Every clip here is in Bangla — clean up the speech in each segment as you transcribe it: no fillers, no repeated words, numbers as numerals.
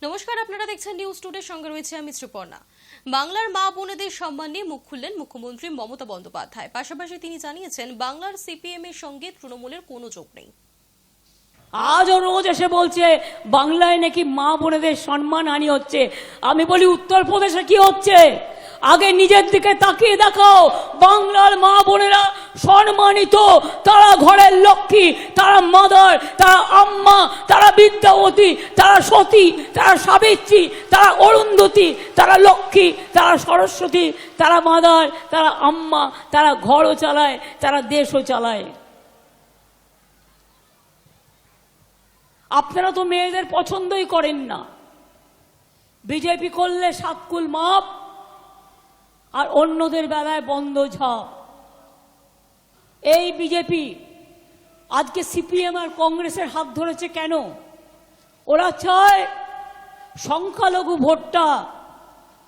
নমস্কার, আপনারা দেখছেন নিউজ টুডে, সঙ্গে রয়েছে আমি শ্রীপর্ণা। বাংলার মা বোনেদের সম্মান নিয়ে মুখ খুললেন মুখ্যমন্ত্রী মমতা বন্দ্যোপাধ্যায়। পাশাপাশি তিনি জানিয়েছেন বাংলার সিপিএম এর সঙ্গে তৃণমূলের কোনো যোগ নেই। আজও রোজ এসে বলছে বাংলায় নাকি মা বোনেদের সম্মান হানি হচ্ছে। আমি বলি উত্তরপ্রদেশে কি হচ্ছে? আগে নিজের দিকে তাকিয়ে দেখাও। বাংলার মা বোনেরা সম্মানিত, তারা ঘরের লক্ষ্মী, তারা মাদার, তারা আম্মা, তারা বিদ্যাবতী, তারা সতী, তারা সাবিত্রী, তারা অরুন্ধতী, তারা লক্ষ্মী, তারা সরস্বতী, তারা মাদার, তারা আম্মা, তারা ঘরও চালায়, তারা দেশও চালায়। আপনারা তো মেয়েদের পছন্দই করেন না। বিজেপি করলে সাতকুল মাপ, আর অন্যদের বেলায় বন্ধ ঝাপ। এই বিজেপি আজকে সিপিএম আর কংগ্রেসের হাত ধরেছে কেন? ওরা চায় সংখ্যালঘু ভোটটা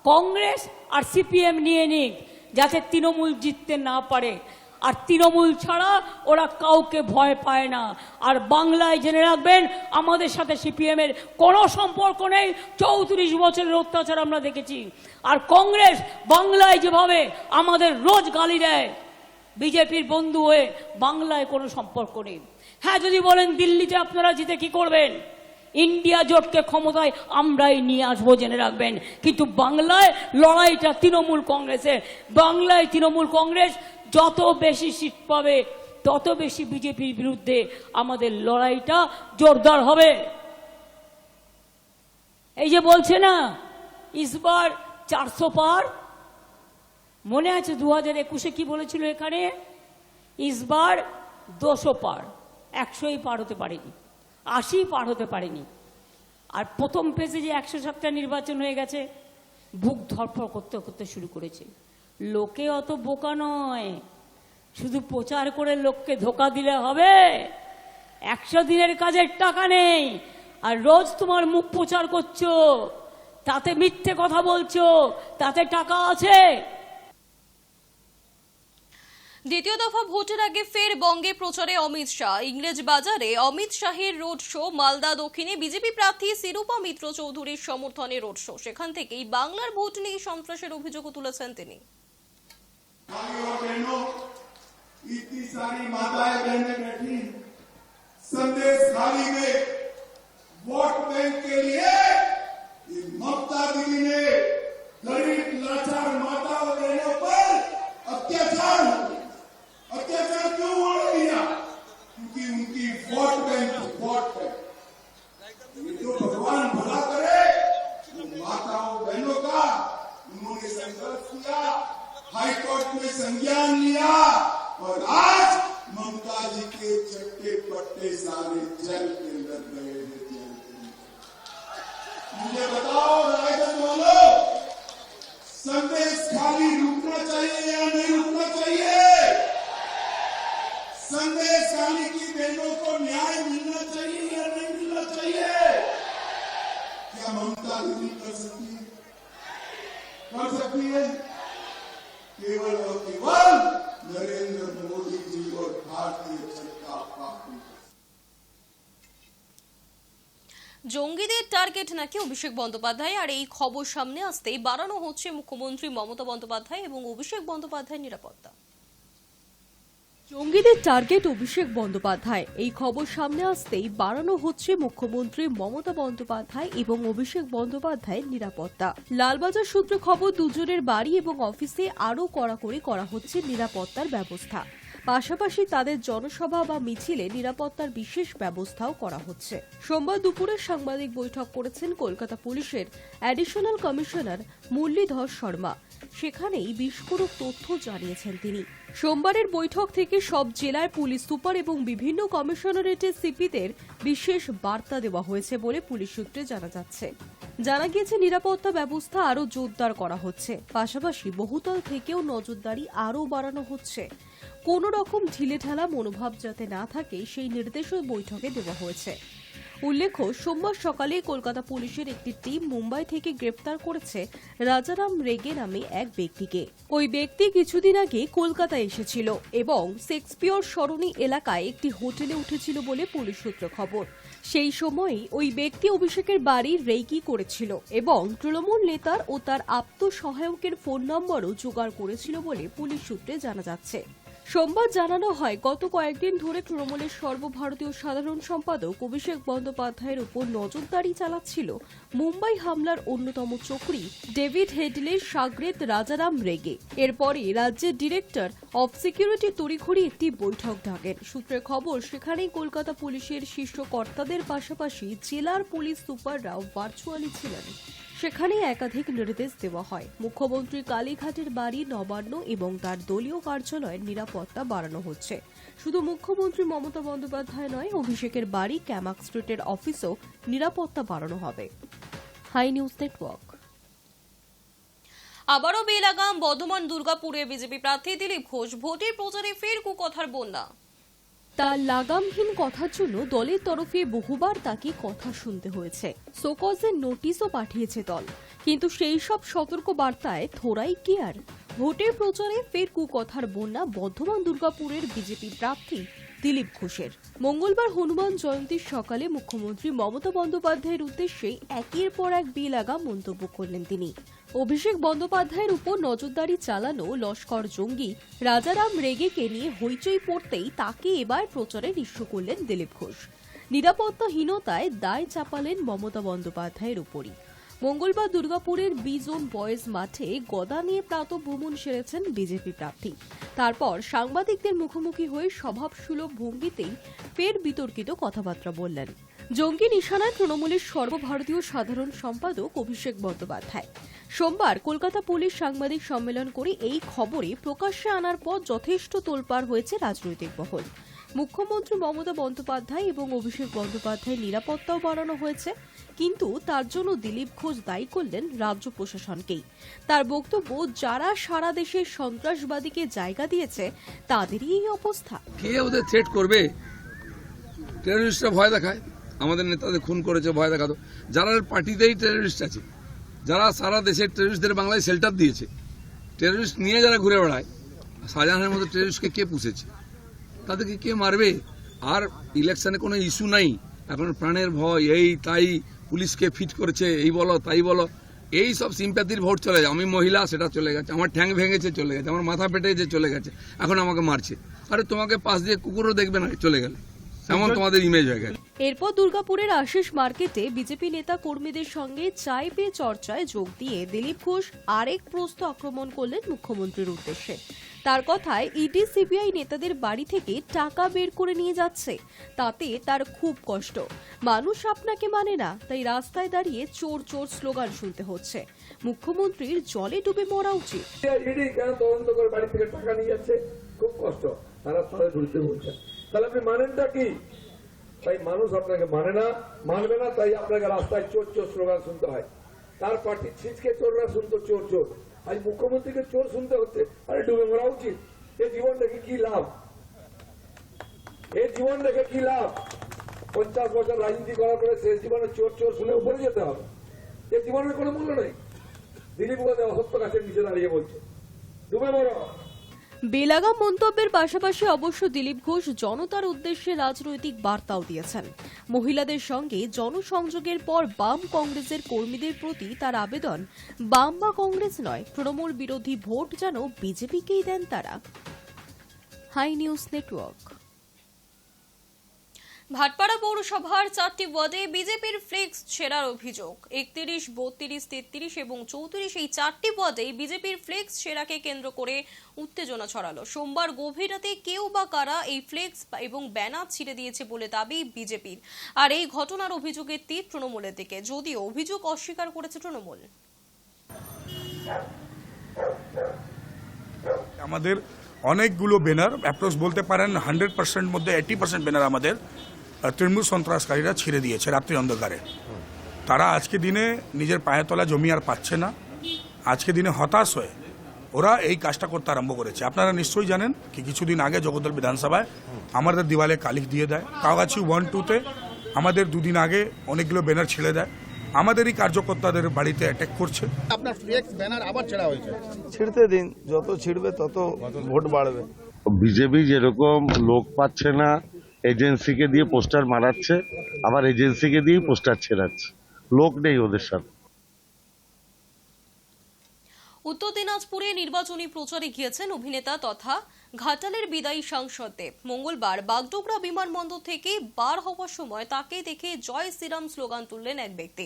কংগ্রেস আর সিপিএম নিয়ে নিক, যাতে তৃণমূল জিততে না পারে। আর তৃণমূল ছাড়া ওরা কাউকে ভয় পায় না। আর বাংলায় জেনে রাখবেন, আমাদের সাথে সিপিএম এর কোনো সম্পর্ক নেই। 34 বছরের অত্যাচার আমরা দেখেছি। আর কংগ্রেস বাংলায় যেভাবে আমাদের রোজ গালি দেয়, বিজেপির বন্ধু হয়ে, বাংলায় কোনো সম্পর্ক নেই। হ্যাঁ, যদি বলেন দিল্লিতে আপনারা জিতে কি করবেন, ইন্ডিয়া জোটকে ক্ষমতায় আমরাই নিয়ে আসবো, জেনে রাখবেন। কিন্তু বাংলায় লড়াইটা তৃণমূল কংগ্রেসের। বাংলায় তৃণমূল কংগ্রেস যত বেশি সিট পাবে, তত বেশি বিজেপির বিরুদ্ধে আমাদের লড়াইটা জোরদার হবে। এই যে বলছে না ইসবার 400 পার, মনে আছে 2021-এ কি বলেছিল এখানে? ইসবার 200 পার, 100ই পার হতে পারেনি, 80 পার হতে পারেনি। আর প্রথম পেজে যে 107টা নির্বাচন হয়ে গেছে, বুক ধরফর করতে করতে শুরু করেছে। লোকে অত বোকা নয়, শুধু প্রচার করে লোককে ধোকা দিলে হবে? 100 দিনের কাজের টাকা নেই, আর রোজ তোমার মুখ প্রচার করছো, তাতে মিথ্যে কথা বলছো, তাতে টাকা আছে। দ্বিতীয় দফা ভোটের আগে ফের বঙ্গে প্রচারে অমিত শাহ। ইংরেজ বাজারে অমিত শাহের রোড শো। মালদা দক্ষিণে বিজেপি প্রার্থী সিরূপা মিত্র চৌধুরীর সমর্থনে রোড শো। সেখান থেকেই বাংলার ভোট নিয়ে সন্ত্রাসের অভিযোগও তুলেছেন তিনি। इतनी सारी माताएं बहनें बैठी संदेश खाली में वोट बैंक के लिए ये ममता दीदी ने गरीब लाचार माताओं बहनों पर अत्याचार क्यों होने दिया? क्योंकि उनकी वोट बैंक ये तो भगवान भला करे। माताओं बहनों का उन्होंने संघर्ष किया, हाईकोर्ट में संज्ञान लिया, और आज ममता जी के चट्टे पट्टे सारे जेल के अंदर गए हैं। मुझे बताओ रायगंज वालों, संदेश खाली रुकना चाहिए या नहीं रुकना चाहिए? संदेश खाली की बहनों को न्याय मिलना चाहिए या नहीं मिलना चाहिए? क्या ममता दीदी कर सकती है? केवल और केवल नरेंद्र मोदी जी और भारतीय जनता पार्टी। জঙ্গিদের টার্গেট নাকি অভিষেক বন্দ্যোপাধ্যায়। আর এই খবর সামনে আসতেই বাড়ানো হচ্ছে মুখ্যমন্ত্রী মমতা বন্দ্যোপাধ্যায় এবং অভিষেক বন্দ্যোপাধ্যায়ের নিরাপত্তা। জঙ্গিদের টার্গেট অভিষেক বন্দ্যোপাধ্যায়। এই খবর সামনে আসতেই বাড়ানো হচ্ছে মুখ্যমন্ত্রী মমতা বন্দ্যোপাধ্যায় এবং অভিষেক বন্দ্যোপাধ্যায়ের নিরাপত্তা। লালবাজার সূত্রে খবর, দুজনের বাড়ি এবং অফিসে আরও কড়াকড়ি করা হচ্ছে নিরাপত্তার ব্যবস্থা। পাশাপাশি তাদের জনসভা বা মিছিলে নিরাপত্তার বিশেষ ব্যবস্থাও করা হচ্ছে। সোমবার দুপুরে সাংবাদিক বৈঠক করেছেন কলকাতা পুলিশের অ্যাডিশনাল কমিশনার মুরলীধর শর্মা। সেখানেই বিস্ফোরক তথ্য জানিয়েছেন তিনি। সোমবারের বৈঠক থেকে সব জেলায় পুলিশ সুপার এবং বিভিন্ন কমিশনারেটের সিপিদের বিশেষ বার্তা দেওয়া হয়েছে বলে পুলিশ সূত্রে জানা যাচ্ছে। জানা গিয়েছে নিরাপত্তা ব্যবস্থা আরও জোরদার করা হচ্ছে। পাশাপাশি বহুতল থেকেও নজরদারি আরও বাড়ানো হচ্ছে। কোনো রকম ঢিলেঢালা মনোভাব যাতে না থাকে সেই নির্দেশও বৈঠকে দেওয়া হয়েছে। উল্লেখ্য, সোমবার সকালে কলকাতা পুলিশের একটি টিম মুম্বাই থেকে গ্রেপ্তার করেছে রাজারাম রেগে নামে এক ব্যক্তিকে। ওই ব্যক্তি কিছুদিন আগে কলকাতায় এসেছিল এবং শেক্সপিয়র সরণি এলাকায় একটি হোটেলে উঠেছিল বলে পুলিশ সূত্রে খবর। সেই সময়ই ওই ব্যক্তি অভিষেকের বাড়ি রেকি করেছিল এবং তৃণমূল নেতার ও তার আত্মসহায়কের ফোন নম্বরও জোগাড় করেছিল বলে পুলিশ সূত্রে জানা যাচ্ছে। সোমবার জানানো হয়, গত কয়েকদিন ধরে তৃণমূলের সর্বভারতীয় সাধারণ সম্পাদক অভিষেক বন্দ্যোপাধ্যায়ের উপর নজরদারি চালাচ্ছিল মুম্বাই হামলার অন্যতম চক্রী ডেভিড হেডলের শাগরেদ রাজারাম রেগে। এরপরই রাজ্যের ডিরেক্টর অফ সিকিউরিটি তড়িঘড়ি একটি বৈঠক ডাকেন। সূত্রের খবর, সেখানেই কলকাতা পুলিশের শীর্ষ কর্তাদের পাশাপাশি জেলার পুলিশ সুপাররাও ভার্চুয়ালি ছিলেন। সেখানে একাধিক নির্দেশ দেওয়া হয়। মুখ্যমন্ত্রী কালীঘাটের বাড়ি, নবান্ন এবং তার দলীয় কার্যালয়ের নিরাপত্তা বাড়ানো হচ্ছে। শুধু মুখ্যমন্ত্রী মমতা বন্দ্যোপাধ্যায় নয়, অভিষেকের বাড়ি ক্যামাক স্ট্রিটের অফিসেও নিরাপত্তা বাড়ানো হবে। High news network. আবারও বেলাগাম বর্ধমান দুর্গাপুরে বিজেপি প্রার্থী দিলীপ ঘোষ ভোটের প্রচারে ফের কুকথার বন্যা। তার লাগামহীন কথার জন্য দলের তরফে বহুবার তাকে কথা শুনতে হয়েছে। সোকজের নোটিশও পাঠিয়েছে দল, কিন্তু সেই সব সতর্ক বার্তায় থোড়াই কেয়ার। ভোটের প্রচারে ফের কুকথার বন্যা বর্ধমান দুর্গাপুরের বিজেপি প্রার্থী দিলীপ ঘোষের। মঙ্গলবার হনুমান জয়ন্তীর সকালে মুখ্যমন্ত্রী মমতা বন্দ্যোপাধ্যায়ের উদ্দেশ্যে একের পর এক বেলাগাম মন্তব্য করলেন তিনি। অভিষেক বন্দ্যোপাধ্যায়ের উপর নজরদারি চালানো লস্কর জঙ্গি রাজারাম রেগেকে নিয়ে হইচই পড়তেই তাকে এবার প্রচারে নিঃস্ব করলেন দিলীপ ঘোষ। নিরাপত্তাহীনতায় দায় চাপালেন মমতা বন্দ্যোপাধ্যায়ের উপরই। মঙ্গলবার দুর্গাপুরের বি-জোন বয়েজ মাঠে গদা নিয়ে প্রাতঃভ্রমণ সেরেছেন বিজেপি প্রার্থী। তারপর সাংবাদিকদের মুখোমুখি হয়ে স্বভাবসুলভ ভঙ্গিতেই ফের বিতর্কিত কথাবার্তা বললেন। জঙ্গি নিশানায় তৃণমূলের সর্বভারতীয় সাধারণ সম্পাদক অভিষেক বন্দ্যোপাধ্যায়। সোমবার কলকাতা পুলিশ সাংবাদিক সম্মেলন করে এই খবরে প্রকাশ্যে আনার পর যথেষ্ট তোলপাড় হয়েছে রাজনৈতিক মহল। মুখ্যমন্ত্রী মমতা বন্দ্যোপাধ্যায় এবং অভিষেক বন্দ্যোপাধ্যায়ের নিরাপত্তাও বাড়ানো হয়েছে, কিন্তু তার জন্য দিলীপ ঘোষ দায়ী করলেন রাজ্য প্রশাসনকেই। তার বক্তব্য, যারা সারা দেশে সন্ত্রাসবাদীকে জায়গা দিয়েছে তাদেরই এই অবস্থা। কে ওদের থ্রেট করবে? টেররিস্টরা ভয় দেখায়, আমাদের নেতাদের খুন করেছে, ভয় দেখাতো। যারা পার্টিতেই টেররিস্ট আছে, যারা সারা দেশের টেররিস্টদের বাংলায় শেল্টার দিয়েছে, টেররিস্ট নিয়ে যারা ঘুরে বেড়ায়, শাহজাহানের মতো টেররিস্টকে কে পুষেছে? তাদেরকে কে মারবে? আর ইলেকশনে কোনো ইস্যু নাই, এখন প্রাণের ভয়, এই তাই পুলিশকে ফিট করেছে, এই বলো তাই বলো, এই সব সিম্প্যাথির ভোট চলে যায়। আমি মহিলা, সেটা চলে গেছে, আমার ঠ্যাং ভেঙেছে চলে গেছে, আমার মাথা পেটেছে চলে গেছে, এখন আমাকে মারছে। আরে তোমাকে পাশ দিয়ে কুকুরও দেখবে না চলে গেলে, এমন তোমাদের ইমেজ হয়ে গেছে। এরপর দুর্গাপুরের আশিস মার্কেটে বিজেপি নেতা কর্মীদের সঙ্গে চায় পে চর্চায় যোগ দিয়ে দিলীপ ঘোষ আরেক প্রশ্ন আক্রমণ করলেন মুখ্যমন্ত্রীর উদ্দেশ্যে। তার কথায়, ইডি সিবিআই নেতাদের বাড়ি থেকে টাকা বের করে নিয়ে যাচ্ছে, তাতে তার খুব কষ্ট। মানুষ আপনাকে মানে না, তাই রাস্তায় দাঁড়িয়ে চোর চোর স্লোগান শুনতে হচ্ছে। মুখ্যমন্ত্রীর জলে ডুবে মরা উচিত। ইডি কেন তদন্ত করে বাড়ি থেকে টাকা নিয়ে যাচ্ছে? খুব কষ্ট, তারা তাদের ঘুরতে বলছে। তাহলে আপনি মানেনটা কি? তাই মানুষ আপনাকে মানে না, মানবে না, তাই আপনাকে রাস্তায় চোর চোর স্লোগান শুনতে হয়। তার পার্টির ছিচকে চোররা শুনতো চোর চোর, আজ মুখ্যমন্ত্রীকে চোর শুনতে হচ্ছে। আরে ডুবে মরা উচিত। এই জীবন রেখে কি লাভ? এই জীবন রেখে কি লাভ? 50 বছর রাজনীতি করার পরে শেষ জীবনে চোর চোর শুনে উপরে যেতে হবে? এই জীবনের কোনো মূল্য নেই। দিলীপ ঘোষ অসত্য গাছের নিচে দাঁড়িয়ে বলছে ডুবে মরা। বেলাগাম মন্তব্যের পাশাপাশি অবশ্য দিলীপ ঘোষ জনতার উদ্দেশ্যে রাজনৈতিক বার্তাও দিয়েছেন। মহিলাদের সঙ্গে জনসংযোগের পর বাম কংগ্রেসের কর্মীদের প্রতি তার আবেদন, বাম বা কংগ্রেস নয়, তৃণমূল বিরোধী ভোট যেন বিজেপিকেই দেন তারা। High news network. ভাটপাড়া পৌরসভার 4টি ওয়ার্ডে বিজেপির ফ্লেক্স ছেঁড়ার অভিযোগ। 31, 32, 33 এবং 34 এই 4টি ওয়ার্ডে বিজেপির ফ্লেক্স ছেঁড়াকে কেন্দ্র করে উত্তেজনা ছড়ালো। সোমবার গভীর রাতে কেউ বা কারা এই ফ্লেক্স এবং ব্যানার ছিঁড়ে দিয়েছে বলে দাবি বিজেপির। আর এই ঘটনার অভিযোগের তীর তৃণমূলের দিকে, যদিও অভিযোগ অস্বীকার করেছে তৃণমূল। আমাদের অনেকগুলো ব্যানার, অ্যাপ্রক্স বলতে পারেন 100% মধ্যে 80% ব্যানার আমাদের তৃণমূল সন্ত্রাসকারীরা ছিঁড়ে দিয়েছে রাত্রি অন্ধকারে। তারা আজকে দিনে নিজের পায়ের তলা জমি আর পাচ্ছে না, আজকে দিনে হতাশ হয়ে ওরা এই কাজটা করতে আরম্ভ করেছে। আপনারা নিশ্চয়ই জানেন কি কিছুদিন আগে জগদ্দল বিধানসভায় আমাদের দিওয়ালে কালিক দিয়ে দেয়, কাগাছি 1-2-তে আমাদের দুদিন আগে অনেকগুলো ব্যানার ছেড়ে দেয়, আমাদেরই কার্যকর্তাদের বাড়িতে অ্যাটাক করছে। আপনার ফ্লেক্স ব্যানার আবার ছেড়া হয়েছে। ছিড়তে দিন, যত ছিড়বে তত ভোট বাড়বে। বিজেপি যেরকম লোক পাচ্ছে না, এজেন্সিকে দিয়ে পোস্টার মারাচ্ছে, আবার এজেন্সিকে দিয়ে পোস্টার ছেড়াচ্ছে, লোক নেই ওদের সাথে। উত্তর দিনাজপুরে নির্বাচনী প্রচারে গিয়েছেন অভিনেতা তথা ঘাটালের বিদায়ী সাংসদ দেব। মঙ্গলবার বাগডোগরা বিমানবন্দর থেকে বার হওয়ার সময় তাকে দেখে জয় শ্রীরাম স্লোগান তুললেন এক ব্যক্তি।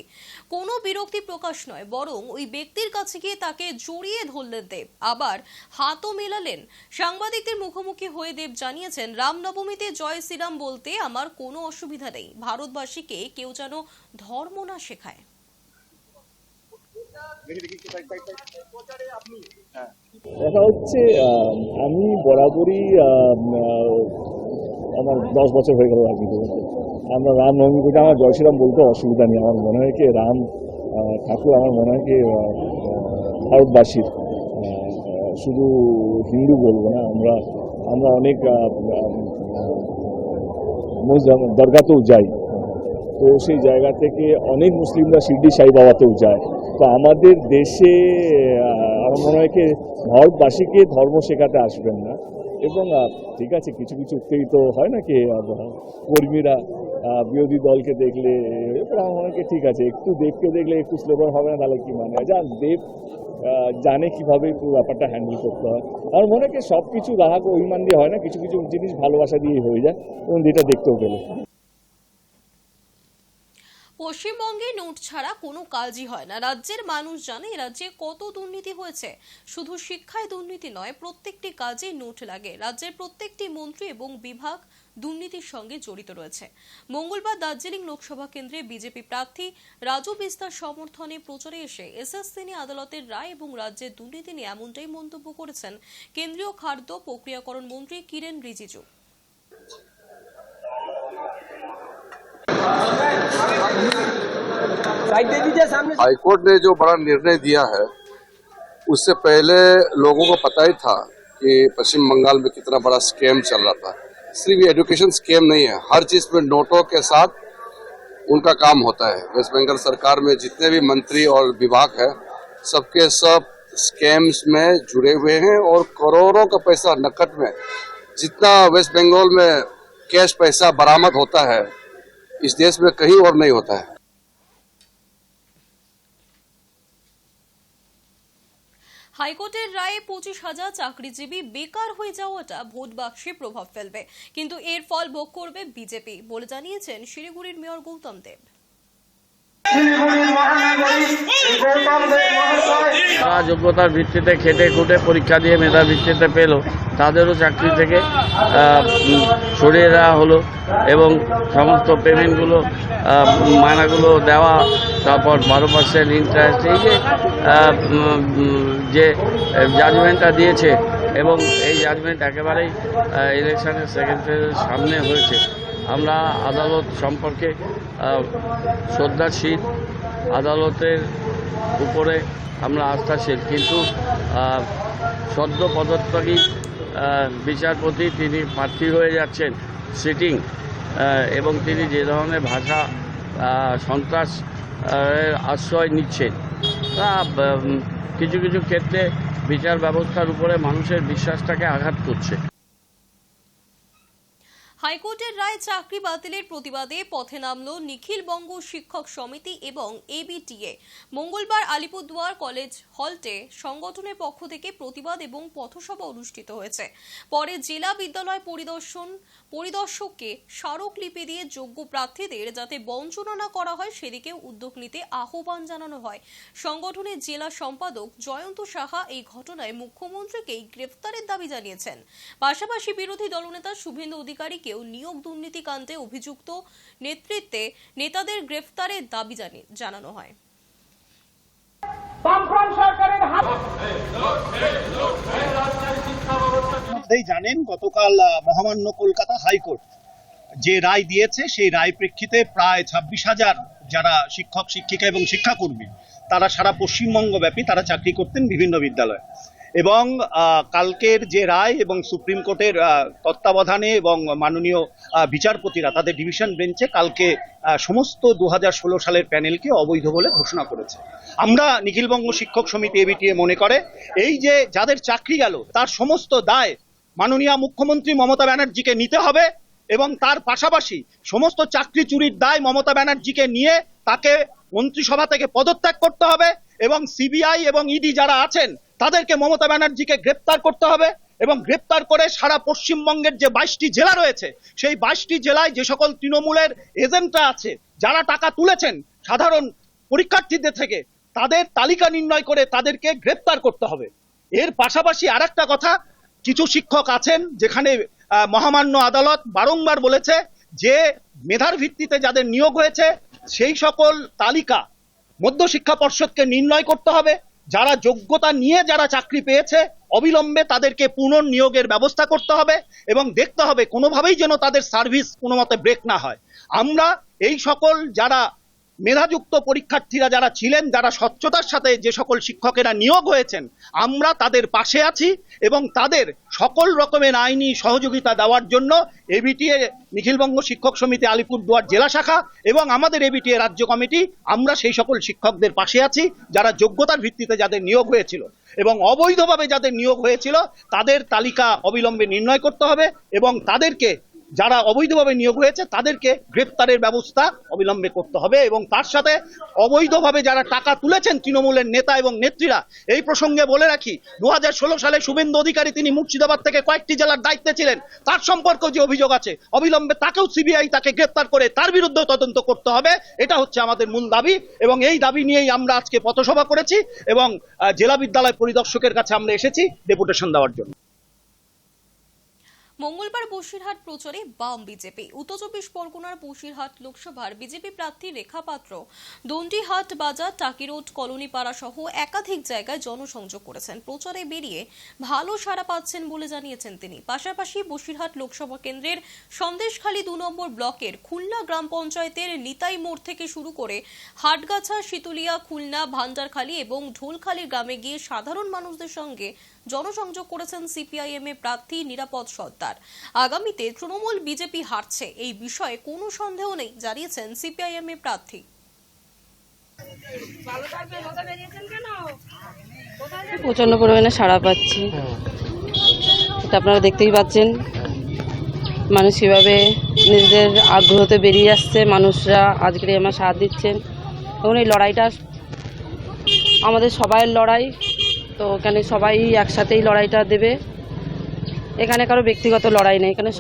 কোনো বিরক্তি প্রকাশ নয়, বরং ওই ব্যক্তির কাছে গিয়ে তাকে জড়িয়ে ধরলেন দেব, আবার হাতও মেলালেন। সাংবাদিকদের মুখোমুখি হয়ে দেব জানিয়েছেন, রামনবমীতে জয় শ্রীরাম বলতে আমার কোনো অসুবিধা নেই, ভারতবাসীকে কেউ যেন ধর্ম না শেখায়। দেখা হচ্ছে আমি বরাবরই আমার 10 বছর হয়ে গেল রাজনীতি করতে। আমরা রামনবমী করে আমার জয় শ্রীরাম বলতে অসুবিধা নেই। আমার মনে হয় কি রাম ঠাকুর আমার মনে হয় কি ভারতবাসীর, শুধু হিন্দু বলবো না, আমরা অনেক দরগাতেও যাই, তো সেই জায়গা থেকে অনেক মুসলিমরা শিরডি সাই বাবাতেও যায়। তো আমাদের দেশে আমার মনে হয় কি ভারতবাসীকে ধর্ম শেখাতে আসবেন না। এবং ঠিক আছে, কিছু কিছু উত্তেজিত হয় না কি কর্মীরা বিরোধী দলকে দেখলে, আমার মনে হয় কি ঠিক আছে, একটু দেবকে দেখলে একটু স্লোগান হবে না, তাহলে কি মানে যা দেব জানে কিভাবে পুরো ব্যাপারটা হ্যান্ডেল করতে হয়। আমার মনে হয় সব কিছু রাগ অভিমান দিয়ে হয় না, কিছু কিছু জিনিস ভালোবাসা দিয়ে হয়ে যায়, এবং যেটা দেখতেও পেলে। পশ্চিমবঙ্গে নোট ছাড়া কোনো কাজই হয় না। রাজ্যের মানুষ জানে রাজ্যে কত দুর্নীতি হয়েছে। শুধু শিক্ষায় দুর্নীতি নয়, প্রত্যেকটি কাজে নোট লাগে। রাজ্যের প্রত্যেকটি মন্ত্রী এবং বিভাগ দুর্নীতির সঙ্গে জড়িত রয়েছে। মঙ্গলবার দার্জিলিং লোকসভা কেন্দ্রে বিজেপি প্রার্থী রাজু বিস্তার সমর্থনে প্রচারে এসে এসএসসিনি আদালতের রায় এবং রাজ্যের দুর্নীতি নিয়ে এমনটাই মন্তব্য করেছেন কেন্দ্রীয় খাদ্য প্রক্রিয়াকরণ মন্ত্রী কিরেন রিজিজু। हाईकोर्ट ने जो बड़ा निर्णय दिया है, उससे पहले लोगों को पता ही था कि पश्चिम बंगाल में कितना बड़ा स्कैम चल रहा था। सिर्फ ये एजुकेशन स्कैम नहीं है, हर चीज में नोटों के साथ उनका काम होता है। वेस्ट बंगाल सरकार में जितने भी मंत्री और विभाग है, सबके सब स्कैम्स में जुड़े हुए हैं, और करोड़ों का पैसा नकद में, जितना वेस्ट बंगाल में कैश पैसा बरामद होता है, इस देश में कहीं और नहीं होता है। হাইকোর্টের রায়ে 25,000 চাকরিজীবী বেকার হয়ে যাওয়াটা ভোট বাক্সে প্রভাব ফেলবে, কিন্তু এর ফল ভোগ করবে বিজেপি বলে জানিয়েছেন শিলিগুড়ির মেয়র গৌতম দেব। যোগ্যতার ভিত্তিতে খেটে খুঁটে পরীক্ষা দিয়ে মেধার ভিত্তিতে পেল, তাদেরও চাকরি থেকে সরিয়ে দেওয়া হলো, এবং সমস্ত পেমেন্টগুলো মায়নাগুলো দেওয়া, তারপর 12% ইন্টারেস্ট, এই যে জাজমেন্টটা দিয়েছে, এবং এই জাজমেন্ট একেবারেই ইলেকশনের সেকেন্ড ফেজের সামনে হয়েছে। আমরা আদালত সম্পর্কে শ্রদ্ধাশীল, আদালতের উপরে আমরা আস্থাশীল, কিন্তু সদ্য পদত্যাগী বিচারপতি তিনি প্রার্থী হয়ে যাচ্ছেন সিটিং, এবং তিনি যে ধরনের ভাষা সন্ত্রাস আশ্রয় নিচ্ছেন, তা কিছু কিছু ক্ষেত্রে বিচার ব্যবস্থার উপরে মানুষের বিশ্বাসটাকে আঘাত করছে। হাইকোর্টের রায় চাকরি বাতিলের প্রতিবাদে পথে নামল নিখিল বঙ্গ শিক্ষক সমিতি এবং এবিটিএ। মঙ্গলবার আলিপুরদুয়ার কলেজ হলটে সংগঠনের পক্ষ থেকে প্রতিবাদ এবং পথসভা অনুষ্ঠিত হয়েছে। পরে জেলা বিদ্যালয় পরিদর্শককে স্মারকলিপি দিয়ে যোগ্য প্রার্থীদের যাতে বঞ্চনা না করা হয় সেদিকে উদ্যোগ নিতে আহ্বান জানানো হয়। সংগঠনের জেলা সম্পাদক জয়ন্ত সাহা এই ঘটনায় মুখ্যমন্ত্রীকেই গ্রেফতারের দাবি জানিয়েছেন। পাশাপাশি বিরোধী দলনেতা শুভেন্দু অধিকারীকেও নিয়োগ দুর্নীতি কাণ্ডে অভিযুক্ত নেতৃত্বে নেতাদের গ্রেফতারের দাবি জানানো হয়। জানেন, গতকাল মহামান্য কলকাতা হাইকোর্ট যে রায় দিয়েছে, সেই রায় প্রেক্ষিতে প্রায় 26,000 যারা শিক্ষক শিক্ষিকা এবং শিক্ষাকর্মী, তারা সারা পশ্চিমবঙ্গ ব্যাপী তারা চাকরি করতেন বিভিন্ন বিদ্যালয়ে, এবং কালকের যে রায় এবং সুপ্রিম কোর্টের তত্ত্বাবধানে এবং মাননীয় বিচারপতিরা তাদের ডিভিশন বেঞ্চে কালকে সমস্ত 2016 সালের প্যানেলকে অবৈধ বলে ঘোষণা করেছে। আমরা নিখিলবঙ্গ শিক্ষক সমিতি এবিটিএ মনে করে এই যে যাদের চাকরি গেল তার সমস্ত দায় মাননীয় মুখ্যমন্ত্রী মমতা ব্যানার্জিকে নিতে হবে এবং তার পাশাপাশি সমস্ত চাকরি চুরির দায় মমতা ব্যানার্জিকে নিয়ে তাকে মন্ত্রিসভা থেকে পদত্যাগ করতে হবে এবং সিবিআই এবং ইডি যারা আছেন তাদেরকে মমতা ব্যানার্জিকে গ্রেপ্তার করতে হবে এবং গ্রেপ্তার করে সারা পশ্চিমবঙ্গের যে 22টি জেলা রয়েছে সেই 22টি জেলায় যে সকল তৃণমূলের এজেন্টরা আছে যারা টাকা তুলেছেন সাধারণ পরীক্ষার্থীদের থেকে তাদের তালিকা নির্ণয় করে তাদেরকে গ্রেপ্তার করতে হবে। এর পাশাপাশি আরেকটা কথা, কিছু শিক্ষক আছেন যেখানে মহামান্য আদালত বারংবার বলেছে যে মেধার ভিত্তিতে যাদের নিয়োগ হয়েছে সেই সকল তালিকা মধ্যশিক্ষা পর্ষদকে নির্ণয় করতে হবে। যারা যোগ্যতা নিয়ে যারা চাকরি পেয়েছে অবিলম্বে তাদেরকে পুনর্নিয়োগের ব্যবস্থা করতে হবে এবং দেখতে হবে কোনোভাবেই যেন তাদের সার্ভিস কোনো মতে ব্রেক না হয়। আমরা এই সকল যারা মেধাযুক্ত পরীক্ষার্থীরা যারা ছিলেন, যারা স্বচ্ছতার সাথে যে সকল শিক্ষকেরা নিয়োগ হয়েছেন, আমরা তাদের পাশে আছি এবং তাদের সকল রকমের আইনি সহযোগিতা দেওয়ার জন্য এবিটিএ নিখিলবঙ্গ শিক্ষক সমিতি আলিপুরদুয়ার জেলা শাখা এবং আমাদের এবিটিএ রাজ্য কমিটি আমরা সেই সকল শিক্ষকদের পাশে আছি যারা যোগ্যতার ভিত্তিতে যাদের নিয়োগ হয়েছিল এবং অবৈধভাবে যাদের নিয়োগ হয়েছিল তাদের তালিকা অবিলম্বে নির্ণয় করতে হবে এবং তাদেরকে যারা অবৈধভাবে নিয়োগ হয়েছে তাদেরকে গ্রেপ্তারের ব্যবস্থা অবিলম্বে করতে হবে এবং তার সাথে অবৈধভাবে যারা টাকা তুলেছেন তৃণমূলের নেতা এবং নেত্রীরা, এই প্রসঙ্গে বলে রাখি 2016 সালে শুভেন্দু অধিকারী তিনি মুর্শিদাবাদ থেকে কয়েকটি জেলার দায়িত্বে ছিলেন, তার সম্পর্কেও যে অভিযোগ আছে অবিলম্বে তাকেও সিবিআই তাকে গ্রেপ্তার করে তার বিরুদ্ধে তদন্ত করতে হবে। এটা হচ্ছে আমাদের মূল দাবি এবং এই দাবি নিয়েই আমরা আজকে পথসভা করেছি এবং জেলা বিদ্যালয় পরিদর্শকের কাছে আমরা এসেছি ডেপুটেশন দেওয়ার জন্য। মঙ্গলবার বসিরহাট প্রচারে বাম বিজেপি। উত্তর 24 পরগনার বসিরহাট লোকসভার বিজেপি প্রার্থী রেখা পাত্র দন্ডিহাট বাজার, টাকি রোড, কলোনিপাড়া সহ একাধিক জায়গায় জনসংযোগ করেছেন। প্রচারে বেরিয়ে ভালো সাড়া পাচ্ছেন বলে জানিয়েছেন তিনি। পাশাপাশি বসিরহাট লোকসভা কেন্দ্রের সন্দেশখালী 2 নম্বর ব্লকের খুলনা গ্রাম পঞ্চায়েতের নিতাই মোড় থেকে শুরু করে হাটগাছা, শীতুলিয়া, খুলনা, ভান্ডারখালী এবং ঢোলখালী গ্রামে গিয়ে সাধারণ মানুষদের সঙ্গে জনসংযোগ করেছেন সিপিআইএম এর প্রার্থী নিরাপদ সর্দার। আগামীতে তৃণমূল বিজেপি হারছে এই বিষয়ে কোনো সন্দেহ নেই জানিয়েছেন সিপিআইএম এর প্রার্থী। প্রচন্ড পরিমাণে সাড়া পাচ্ছি, এটা আপনারা দেখতেই পাচ্ছেন। মানুষ কীভাবে নিজেদের আগ্রহতে বেরিয়ে আসছে, মানুষরা আজকে আমার সাথ দিচ্ছেন এবং এই লড়াইটা আমাদের সবাইয়ের লড়াই, তো এখানে সবাই একসাথেই লড়াইটা দেবে। এখানে কারো ব্যক্তিগত লড়াই নেই, এখানে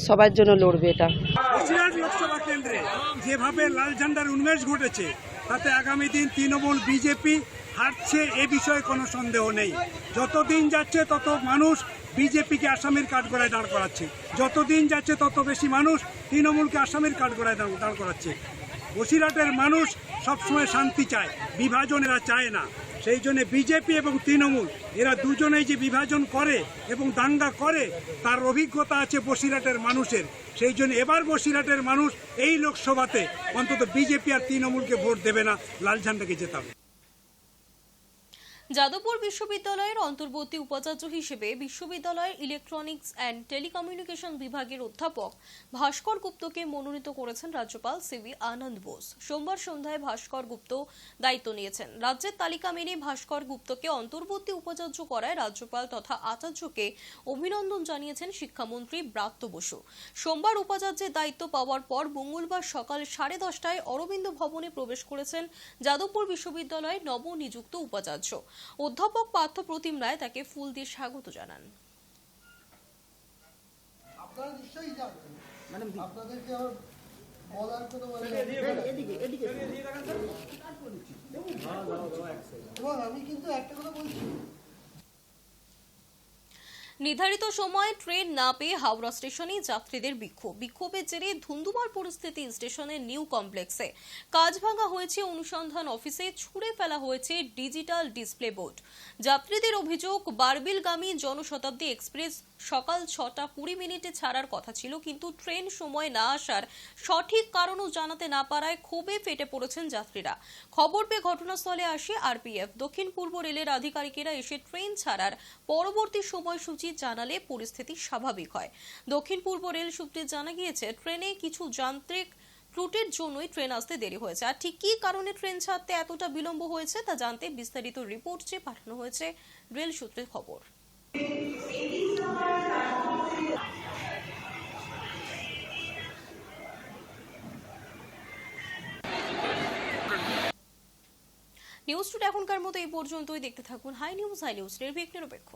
সবার জন্য লড়বে। এটা বসিরহাট লোকসভা কেন্দ্রে যেভাবে লাল ঝান্ডার উন্মেষ ঘটেছে তাতে আগামী দিন তৃণমূল বিজেপি হারছে এ বিষয়ে কোনো সন্দেহ নেই। যতদিন যাচ্ছে তত মানুষ বিজেপিকে আসামির কাঠগড়ায় দাঁড় করাচ্ছে, যতদিন যাচ্ছে তত বেশি মানুষ তৃণমূলকে আসামির কাঠগড়ায় দাঁড় করাচ্ছে। বসিরহাটের মানুষ সবসময় শান্তি চায়, বিভাজন এরা চায় না। সেই জন্য বিজেপি এবং তৃণমূল এরা দুজনেই যে বিভাজন করে এবং দাঙ্গা করে তার অভিজ্ঞতা আছে বসিরহাটের মানুষের। সেই জন্য এবার বসিরহাটের মানুষ এই লোকসভাতে অন্তত বিজেপি আর তৃণমূলকে ভোট দেবে না, লাল ঝান্ডাকে জেতাবে। যাদবপুর বিশ্ববিদ্যালয়ের অন্তর্বর্তী উপাচার্য হিসেবে বিশ্ববিদ্যালয়ের ইলেকট্রনিক্স অ্যান্ড টেলিকমিউনিকেশন বিভাগের অধ্যাপক ভাস্কর গুপ্তকে মনোনীত করেছেন রাজ্যপাল সিভি আনন্দ বোস। সোমবার সন্ধ্যায় ভাস্কর গুপ্ত দায়িত্ব নিয়েছেন। রাজ্যের তালিকা মেনে ভাস্কর গুপ্তকে অন্তর্বর্তী উপাচার্য করায় রাজ্যপাল তথা আচার্যকে অভিনন্দন জানিয়েছেন শিক্ষামন্ত্রী ব্রাত্য বসু। সোমবার উপাচার্যের দায়িত্ব পাওয়ার পর মঙ্গলবার সকাল 10:30টায় অরবিন্দ ভবনে প্রবেশ করেছেন যাদবপুর বিশ্ববিদ্যালয়ের নবনিযুক্ত উপাচার্য। অধ্যাপক পার্থ প্রতিম রায় তাকে ফুল দিয়ে স্বাগত জানান। নির্ধারিত সময়ে ট্রেন না পেয়ে হাওড়া স্টেশনে যাত্রীদের বিক্ষোভের জেরে ধুন্ধুমার পরিস্থিতি স্টেশনের নিউ কমপ্লেক্সে। কাজ ভাঙা হয়েছে অনুসন্ধান অফিসে, ছুঁড়ে ফেলা হয়েছে ডিজিটাল ডিসপ্লে বোর্ড। যাত্রীদের অভিযোগ, বারবিলগামী জনশতাব্দী এক্সপ্রেস সকাল 6টা 20 মিনিটে ছাড়ার কথা ছিল, কিন্তু ট্রেন সময় না আসার সঠিক কারণও জানাতে না পারায় ক্ষোভে ফেটে পড়েছেন যাত্রীরা। খবর পেয়ে ঘটনাস্থলে আসে আরপিএফ। দক্ষিণ পূর্ব রেলের আধিকারিকেরা এসে ট্রেন ছাড়ার পরবর্তী সময়সূচি জানালে পরিস্থিতি স্বাভাবিক হয়। দক্ষিণ পূর্ব রেল সূত্রে জানা গিয়েছে, ট্রেনে কিছু যান্ত্রিক ত্রুটির জন্যই ট্রেন আসতে দেরি হয়েছে। আর ঠিক কী কারণে ট্রেন ছাড়তে এতটা বিলম্ব হয়েছে তা জানতে বিস্তারিত রিপোর্ট চেয়ে পাঠানো হয়েছে রেল সূত্রে খবর। নিউজ টুডে এখনকার মতো এই পর্যন্তই। দেখতে থাকুন হাই নিউজ নির্ভীক নিরপেক্ষ।